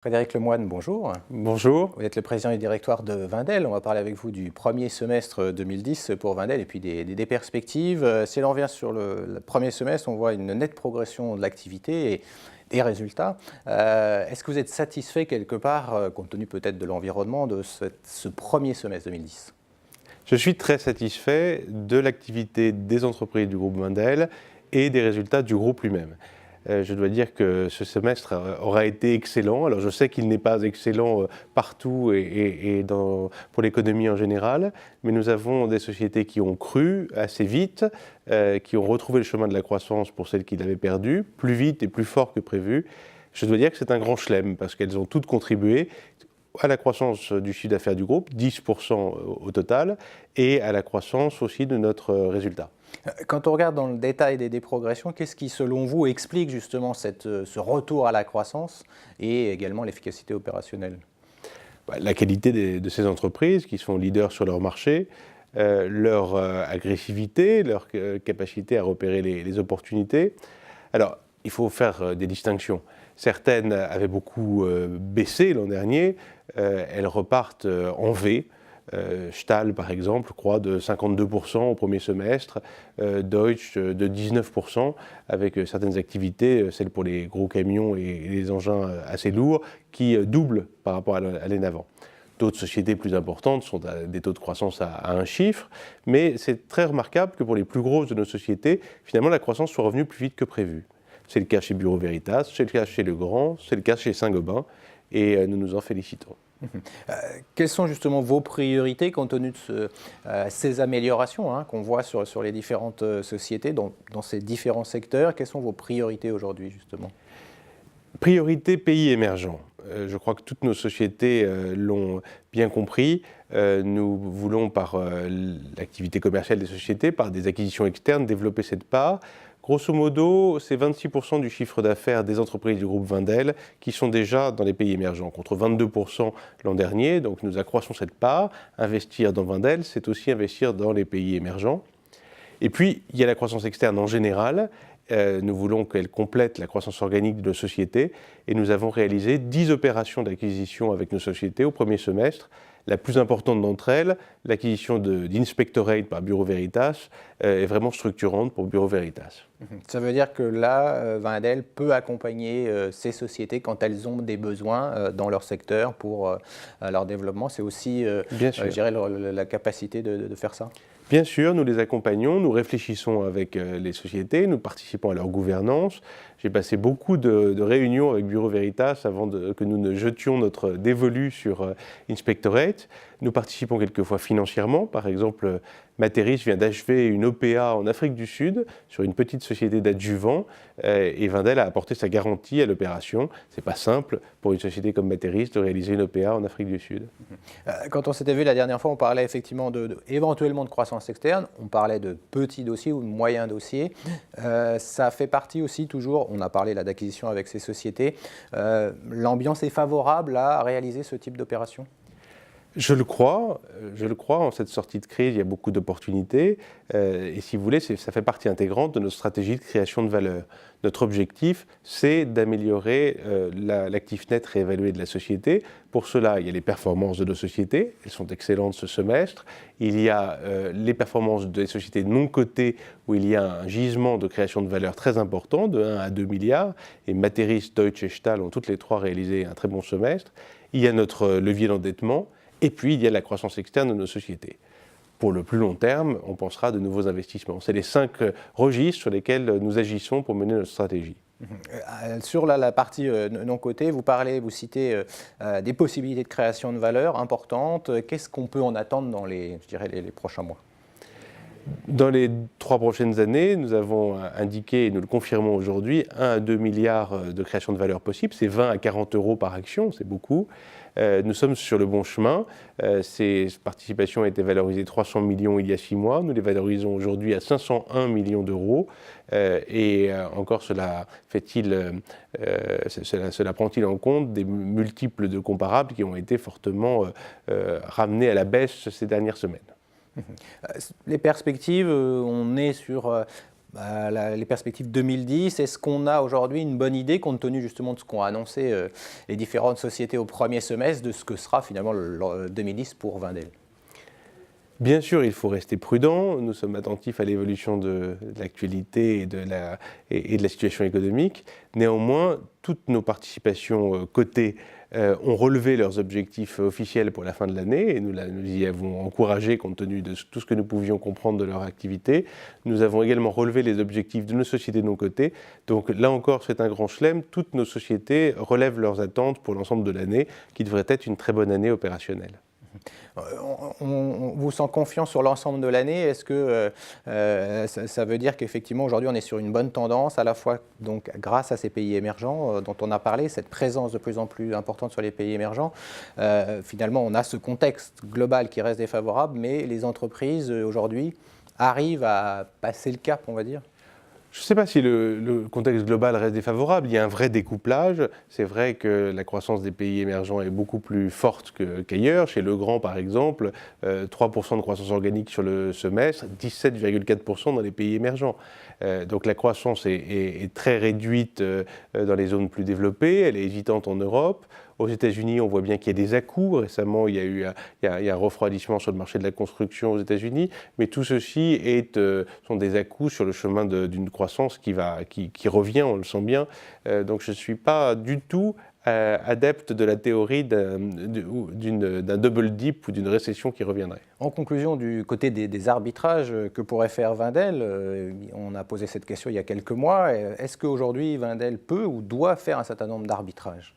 Frédéric Lemoine, bonjour. Bonjour. Vous êtes le président du directoire de Wendel. On va parler avec vous du premier semestre 2010 pour Wendel et puis des perspectives. Si l'on revient sur le premier semestre, on voit une nette progression de l'activité et des résultats. Est-ce que vous êtes satisfait quelque part, compte tenu peut-être de l'environnement, de ce premier semestre 2010 ? Je suis très satisfait de l'activité des entreprises du groupe Wendel et des résultats du groupe lui-même. Je dois dire que ce semestre aura été excellent. Alors je sais qu'il n'est pas excellent partout pour l'économie en général, mais nous avons des sociétés qui ont cru assez vite, qui ont retrouvé le chemin de la croissance pour celles qui l'avaient perdu, plus vite et plus fort que prévu. Je dois dire que c'est un grand chelem parce qu'elles ont toutes contribué à la croissance du chiffre d'affaires du groupe, 10% au total, et à la croissance aussi de notre résultat. Quand on regarde dans le détail des progressions, qu'est-ce qui, selon vous, explique justement ce retour à la croissance et également l'efficacité opérationnelle ? La qualité de ces entreprises qui sont leaders sur leur marché, leur agressivité, leur capacité à repérer les opportunités. Alors, il faut faire des distinctions. Certaines avaient beaucoup baissé l'an dernier, elles repartent en V. Stahl, par exemple, croît de 52% au premier semestre, Deutsch de 19%, avec certaines activités, celles pour les gros camions et les engins assez lourds, qui doublent par rapport à l'année d'avant. D'autres sociétés plus importantes sont à des taux de croissance à un chiffre, mais c'est très remarquable que pour les plus grosses de nos sociétés, finalement, la croissance soit revenue plus vite que prévu. C'est le cas chez Bureau Veritas, c'est le cas chez Legrand, c'est le cas chez Saint-Gobain, et nous nous en félicitons. Quelles sont justement vos priorités compte tenu de ces améliorations qu'on voit sur les différentes sociétés, dans ces différents secteurs? Quelles sont vos priorités aujourd'hui justement? Priorité pays émergents. Je crois que toutes nos sociétés l'ont bien compris. Nous voulons, par l'activité commerciale des sociétés, par des acquisitions externes, développer cette part. Grosso modo, c'est 26% du chiffre d'affaires des entreprises du groupe Wendel qui sont déjà dans les pays émergents, contre 22% l'an dernier. Donc nous accroissons cette part. Investir dans Wendel, c'est aussi investir dans les pays émergents. Et puis, il y a la croissance externe en général. Nous voulons qu'elle complète la croissance organique de nos sociétés et nous avons réalisé 10 opérations d'acquisition avec nos sociétés au premier semestre. La plus importante d'entre elles, l'acquisition d'Inspectorate par Bureau Veritas, est vraiment structurante pour Bureau Veritas. Ça veut dire que là, Wendel peut accompagner ces sociétés quand elles ont des besoins dans leur secteur pour leur développement. C'est aussi, je dirais, la capacité de faire ça. Bien sûr, nous les accompagnons, nous réfléchissons avec les sociétés, nous participons à leur gouvernance. J'ai passé beaucoup de réunions avec Bureau Veritas avant que nous ne jetions notre dévolu sur Inspectorate. Nous participons quelquefois financièrement. Par exemple, Materis vient d'achever une OPA en Afrique du Sud sur une petite société d'adjuvants et Wendel a apporté sa garantie à l'opération. Ce n'est pas simple pour une société comme Materis de réaliser une OPA en Afrique du Sud. Quand on s'était vu la dernière fois, on parlait effectivement éventuellement de croissance externe, on parlait de petits dossiers ou de moyens dossiers. Ça fait partie aussi toujours, on a parlé là d'acquisition avec ces sociétés, l'ambiance est favorable à réaliser ce type d'opération ? Je le crois, en cette sortie de crise, il y a beaucoup d'opportunités et si vous voulez, ça fait partie intégrante de notre stratégie de création de valeur. Notre objectif, c'est d'améliorer l'actif net réévalué de la société. Pour cela, il y a les performances de nos sociétés, elles sont excellentes ce semestre. Il y a les performances des sociétés non cotées où il y a un gisement de création de valeur très important, de 1 à 2 milliards. Et Materis, Deutsch et Stahl ont toutes les trois réalisé un très bon semestre. Il y a notre levier d'endettement. Et puis, il y a la croissance externe de nos sociétés. Pour le plus long terme, on pensera à de nouveaux investissements. C'est les 5 registres sur lesquels nous agissons pour mener notre stratégie. Sur la partie non cotée, vous citez des possibilités de création de valeur importantes. Qu'est-ce qu'on peut en attendre dans les prochains mois ? Dans les 3 prochaines années, nous avons indiqué, et nous le confirmons aujourd'hui, 1 à 2 milliards de création de valeur possible. C'est 20 à 40 euros par action, c'est beaucoup. Nous sommes sur le bon chemin. Ces participations ont été valorisées 300 millions il y a 6 mois. Nous les valorisons aujourd'hui à 501 millions d'euros. Et encore, cela prend-il en compte des multiples de comparables qui ont été fortement ramenés à la baisse ces dernières semaines. Les perspectives, on est sur les perspectives 2010, est-ce qu'on a aujourd'hui une bonne idée, compte tenu justement de ce qu'ont annoncé les différentes sociétés au premier semestre, de ce que sera finalement le 2010 pour Wendel? Bien sûr, il faut rester prudent. Nous sommes attentifs à l'évolution de l'actualité et de la situation économique. Néanmoins, toutes nos participations cotées ont relevé leurs objectifs officiels pour la fin de l'année et nous y avons encouragé compte tenu de tout ce que nous pouvions comprendre de leur activité. Nous avons également relevé les objectifs de nos sociétés non cotées. Donc là encore, c'est un grand chelem. Toutes nos sociétés relèvent leurs attentes pour l'ensemble de l'année, qui devrait être une très bonne année opérationnelle. On vous sent confiant sur l'ensemble de l'année. Est-ce que ça veut dire qu'effectivement aujourd'hui on est sur une bonne tendance, à la fois donc grâce à ces pays émergents dont on a parlé, cette présence de plus en plus importante sur les pays émergents, finalement on a ce contexte global qui reste défavorable, mais les entreprises aujourd'hui arrivent à passer le cap, on va dire? Je ne sais pas si le contexte global reste défavorable. Il y a un vrai découplage. C'est vrai que la croissance des pays émergents est beaucoup plus forte qu'ailleurs. Chez Legrand, par exemple, 3% de croissance organique sur le semestre, 17,4% dans les pays émergents. Donc la croissance est très réduite dans les zones plus développées. Elle est hésitante en Europe. Aux États-Unis, on voit bien qu'il y a des à-coups. Récemment, il y a un refroidissement sur le marché de la construction aux États-Unis. Mais tout ceci sont des à-coups sur le chemin d'une croissance qui revient, on le sent bien. Donc je ne suis pas du tout adepte de la théorie d'un double dip ou d'une récession qui reviendrait. En conclusion, du côté des arbitrages que pourrait faire Wendel, on a posé cette question il y a quelques mois. Est-ce qu'aujourd'hui, Wendel peut ou doit faire un certain nombre d'arbitrages?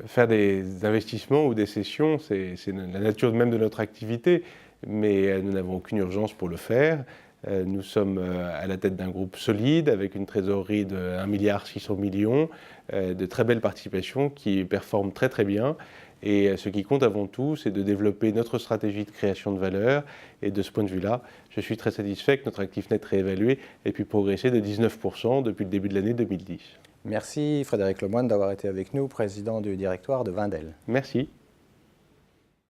Faire des investissements ou des cessions, c'est la nature même de notre activité, mais nous n'avons aucune urgence pour le faire. Nous sommes à la tête d'un groupe solide, avec une trésorerie de 1,6 milliard, de très belles participations qui performent très très bien. Et ce qui compte avant tout, c'est de développer notre stratégie de création de valeur. Et de ce point de vue-là, je suis très satisfait que notre actif net réévalué ait pu progresser de 19% depuis le début de l'année 2010. Merci Frédéric Lemoine d'avoir été avec nous, président du directoire de Wendel. Merci.